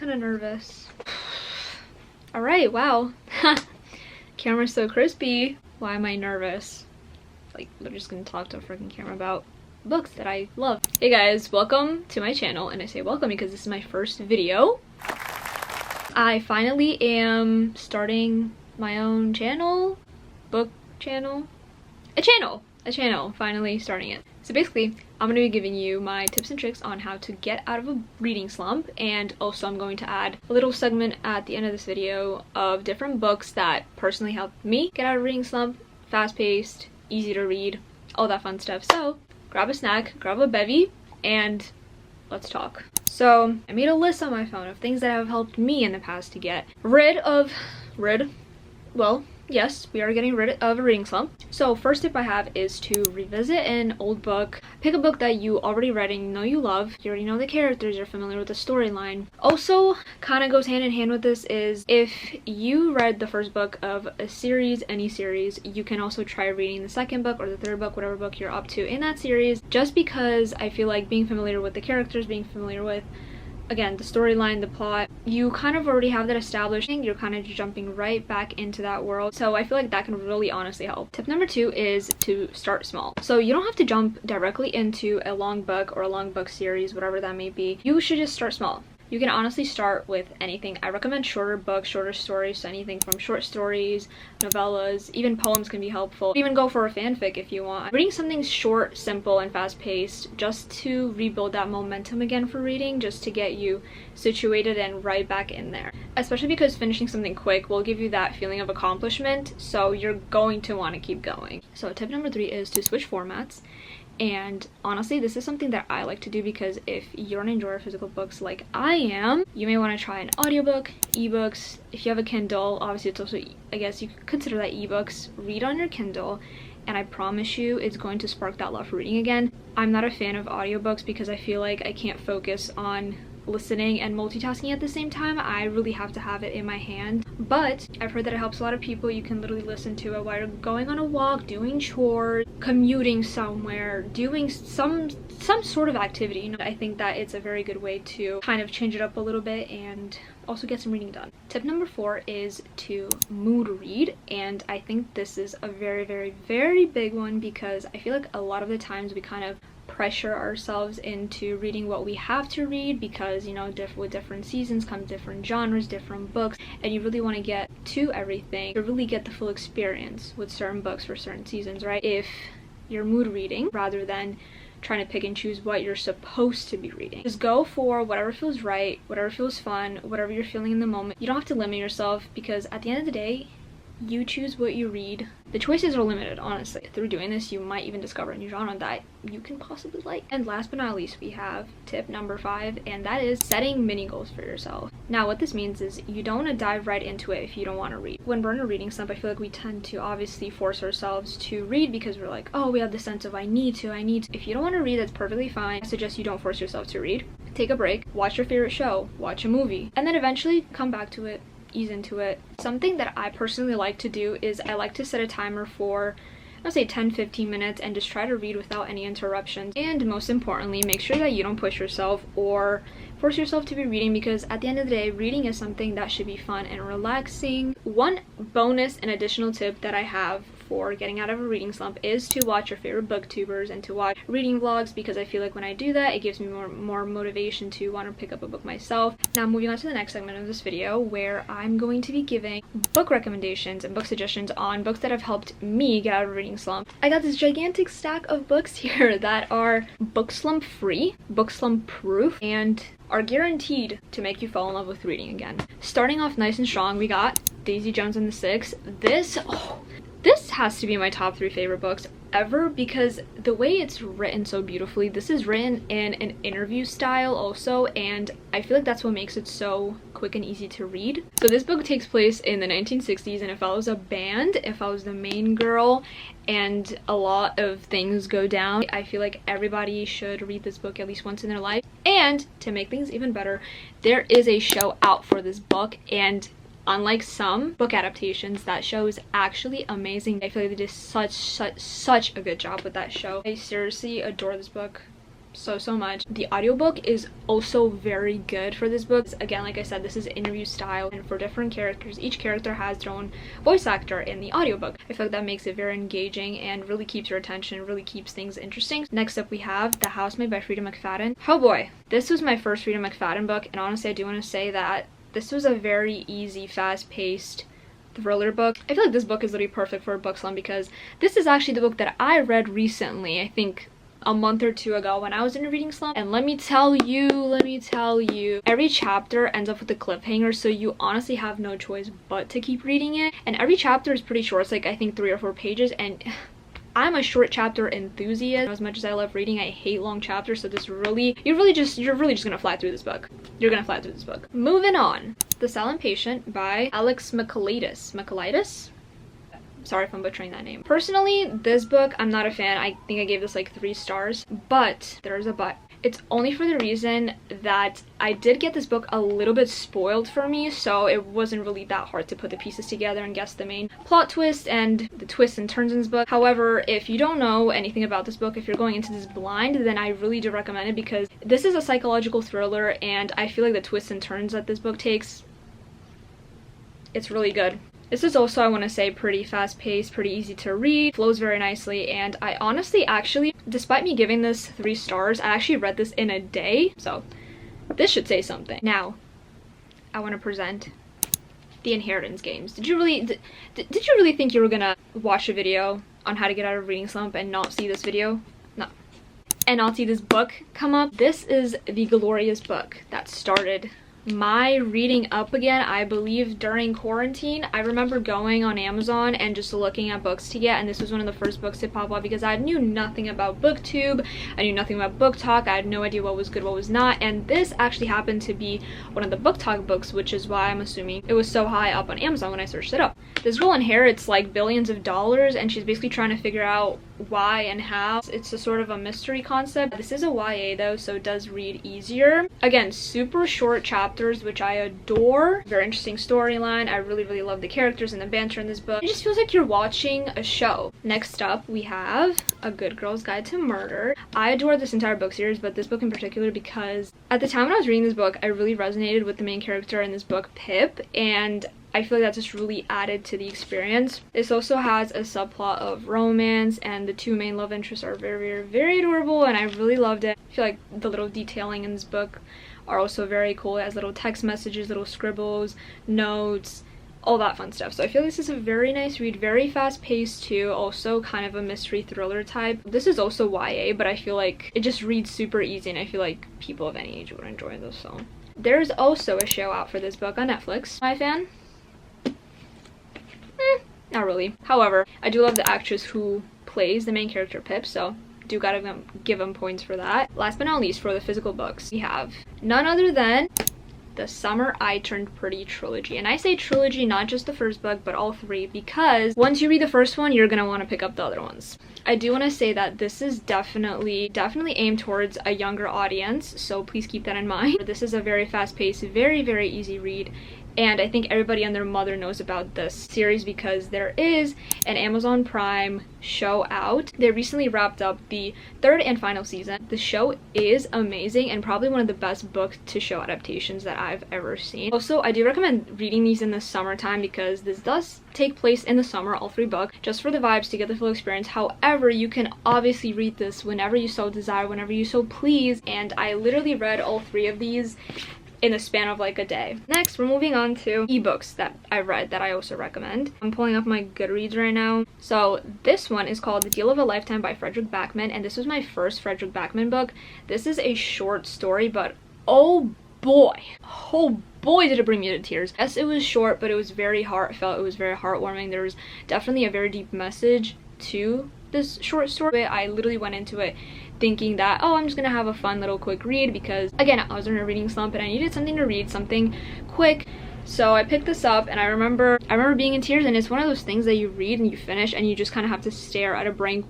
kind of nervous. All right, wow. Camera's so crispy. Why am I nervous? Like, we're just gonna talk to a freaking camera about books that I love. Hey guys, welcome to my channel, and I say welcome because this is my first video. I finally am starting my own channel, book channel, a channel, finally starting it. So basically, I'm going to be giving you my tips and tricks on how to get out of a reading slump, and also I'm going to add a little segment at the end of this video of different books that personally helped me get out of a reading slump, fast-paced, easy to read, all that fun stuff. So grab a snack, grab a bevy, and let's talk. So I made a list on my phone of things that have helped me in the past to get well, yes, we are getting rid of a reading slump. So first tip I have is to revisit an old book. Pick a book that you already read and you know you love. You already know the characters, you're familiar with the storyline. Also, kind of goes hand in hand with this is if you read the first book of a series, any series, you can also try reading the second book or the third book, whatever book you're up to in that series, just because I feel like being familiar with the characters, being familiar with, again, the storyline, the plot, you kind of already have that established. You're kind of jumping right back into that world. So I feel like that can really honestly help. Tip number 2 is to start small. So you don't have to jump directly into a long book or a long book series, whatever that may be. You should just start small. You can honestly start with anything. I recommend shorter books, shorter stories, so anything from short stories, novellas, even poems can be helpful. Even go for a fanfic if you want. Reading something short, simple, and fast-paced just to rebuild that momentum again for reading, just to get you situated and right back in there. Especially because finishing something quick will give you that feeling of accomplishment, so you're going to want to keep going. So tip number 3 is to switch formats. And honestly, this is something that I like to do because if you're an enjoyer of physical books like I am, you may want to try an audiobook, ebooks. If you have a Kindle, obviously it's also, I guess you could consider that ebooks. Read on your Kindle, and I promise you it's going to spark that love for reading again. I'm not a fan of audiobooks because I feel like I can't focus on listening and multitasking at the same time. I really have to have it in my hand, but I've heard that it helps a lot of people. You can literally listen to it while you're going on a walk, doing chores, commuting somewhere, doing some sort of activity. You know, I think that it's a very good way to kind of change it up a little bit and also get some reading done. Tip number 4 is to mood read, and I think this is a very, very, very big one because I feel like a lot of the times we kind of pressure ourselves into reading what we have to read because, you know, with different seasons come different genres, different books, and you really want to get to everything to really get the full experience with certain books for certain seasons, right? If you're mood reading rather than trying to pick and choose what you're supposed to be reading, just go for whatever feels right, whatever feels fun, whatever you're feeling in the moment. You don't have to limit yourself because at the end of the day, you choose what you read. The choices are limited, honestly. Through doing this, you might even discover a new genre that you can possibly like. And last but not least, we have tip number 5, and that is setting mini goals for yourself. Now, what this means is you don't want to dive right into it if you don't want to read. When we're in a reading slump, I feel like we tend to obviously force ourselves to read because we're like, oh, we have the sense of I need to. If you don't want to read, that's perfectly fine. I suggest you don't force yourself to read. Take a break, watch your favorite show, watch a movie, and then eventually come back to it. Ease into it. Something that I personally like to do is I like to set a timer for, I'll say 10-15 minutes and just try to read without any interruptions. And most importantly, make sure that you don't push yourself or force yourself to be reading, because at the end of the day, reading is something that should be fun and relaxing. One bonus and additional tip that I have for getting out of a reading slump is to watch your favorite booktubers and to watch reading vlogs, because I feel like when I do that, it gives me more motivation to want to pick up a book myself. Now moving on to the next segment of this video, where I'm going to be giving book recommendations and book suggestions on books that have helped me get out of a reading slump. I got this gigantic stack of books here that are book slump free, book slump proof, and are guaranteed to make you fall in love with reading again. Starting off nice and strong, we got Daisy Jones and the Six. This has to be my top 3 favorite books ever because the way it's written so beautifully. This is written in an interview style also, and I feel like that's what makes it so quick and easy to read. So this book takes place in the 1960s, and it follows a band. It follows the main girl, and a lot of things go down. I feel like everybody should read this book at least once in their life. And to make things even better, there is a show out for this book, and unlike some book adaptations, that show is actually amazing. I feel like they did such a good job with that show. I seriously adore this book so much. The audiobook is also very good for this book. Again, like I said, this is interview style, and for different characters, each character has their own voice actor in the audiobook. I feel like that makes it very engaging and really keeps your attention, really keeps things interesting. Next up we have The Housemaid by Frida McFadden. Oh boy, this was my first Frida McFadden book, and honestly I do want to say that this was a very easy, fast-paced thriller book. I feel like this book is literally perfect for a book slump because this is actually the book that I read recently, I think a month or two ago when I was in a reading slump. And let me tell you, every chapter ends up with a cliffhanger, so you honestly have no choice but to keep reading it. And every chapter is pretty short. It's like I think 3 or 4 pages, and I'm a short chapter enthusiast. As much as I love reading, I hate long chapters, so this really, you're really just gonna fly through this book. You're gonna fly through this book. Moving on. The Silent Patient by Alex Michaelides? Sorry if I'm butchering that name. Personally, this book, I'm not a fan. I think I gave this like 3 stars, but there's a but. It's only for the reason that I did get this book a little bit spoiled for me, so it wasn't really that hard to put the pieces together and guess the main plot twist and the twists and turns in this book. However, if you don't know anything about this book, if you're going into this blind, then I really do recommend it because this is a psychological thriller, and I feel like the twists and turns that this book takes, it's really good. This is also, I want to say, pretty fast-paced, pretty easy to read, flows very nicely, and I honestly, actually, despite me giving this 3 stars, I actually read this in a day, so this should say something. Now, I want to present the Inheritance Games. Did you really think you were gonna watch a video on how to get out of a reading slump and not see this video? No. And not see this book come up? This is the glorious book that started my reading up again, I believe, during quarantine. I remember going on Amazon and just looking at books to get, and this was one of the first books to pop up because I knew nothing about booktube, I knew nothing about book talk, I had no idea what was good, what was not, and this actually happened to be one of the book talk books, which is why I'm assuming it was so high up on Amazon when I searched it up. This girl inherits like billions of dollars, and she's basically trying to figure out why and how. It's a sort of a mystery concept. This is a YA though, so it does read easier. Again, super short chapters, which I adore. Very interesting storyline. I really love the characters and the banter in this book. It just feels like you're watching a show. Next up, we have A Good Girl's Guide to Murder. I adore this entire book series, but this book in particular because at the time when I was reading this book, I really resonated with the main character in this book, Pip, and I feel like that just really added to the experience. This also has a subplot of romance, and the 2 main love interests are very adorable, and I really loved it. I feel like the little detailing in this book are also very cool. It has little text messages, little scribbles, notes, all that fun stuff. So I feel this is a very nice read, very fast paced too, also kind of a mystery thriller type. This is also YA, but I feel like it just reads super easy, and I feel like people of any age would enjoy this. So there's also a show out for this book on Netflix. Am I a fan? Not really. However, I do love the actress who plays the main character, Pip, so do gotta give them points for that. Last but not least, for the physical books, we have none other than The Summer I Turned Pretty trilogy. And I say trilogy, not just the first book, but all 3, because once you read the first one, you're gonna want to pick up the other ones. I do want to say that this is definitely aimed towards a younger audience, so please keep that in mind. This is a very fast-paced, very easy read, and I think everybody and their mother knows about this series because there is an Amazon Prime show out. They recently wrapped up the 3rd and final season. The show is amazing and probably one of the best book to show adaptations that I've ever seen. Also, I do recommend reading these in the summertime because this does take place in the summer, all 3 books, just for the vibes, to get the full experience. However, you can obviously read this whenever you so desire, whenever you so please, and I literally read all 3 of these in the span of like a day. Next, we're moving on to ebooks that I read that I also recommend. I'm pulling up my Goodreads right now. So this one is called The Deal of a Lifetime by Frederick Backman, and this was my first Frederick Backman book. This is a short story, but oh boy did it bring me to tears. Yes, it was short, but it was very heartfelt. It was very heartwarming. There was definitely a very deep message to this short story. I literally went into it thinking that, oh, I'm just gonna have a fun little quick read because, again, I was in a reading slump and I needed something to read, something quick. So I picked this up, and I remember being in tears, and it's one of those things that you read and you finish and you just kind of have to stare at a blank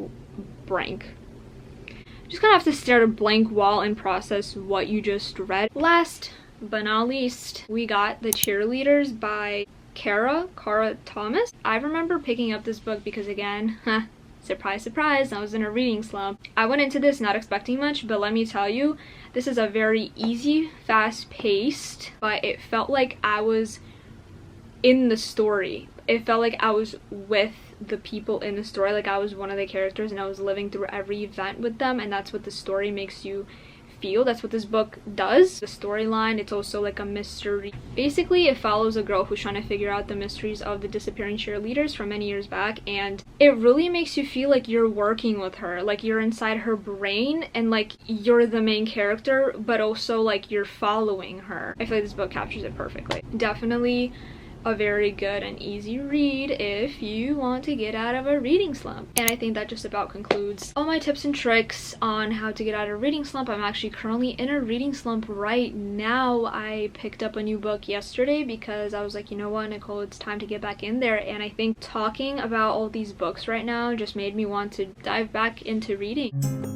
wall and process what you just read. Last but not least, we got The Cheerleaders by Cara Thomas. I remember picking up this book because, again, surprise, surprise, I was in a reading slump. I went into this not expecting much, but let me tell you, this is a very easy, fast-paced, but it felt like I was in the story. It felt like I was with the people in the story, like I was one of the characters and I was living through every event with them, and that's what the story makes you feel. That's what this book does. The storyline, it's also like a mystery. Basically, it follows a girl who's trying to figure out the mysteries of the disappearing cheerleaders from many years back, and it really makes you feel like you're working with her, like you're inside her brain and like you're the main character, but also like you're following her. I feel like this book captures it perfectly. Definitely a very good and easy read if you want to get out of a reading slump. And I think that just about concludes all my tips and tricks on how to get out of a reading slump. I'm actually currently in a reading slump right now. I picked up a new book yesterday because I was like, you know what, Nicole, it's time to get back in there. And I think talking about all these books right now just made me want to dive back into reading.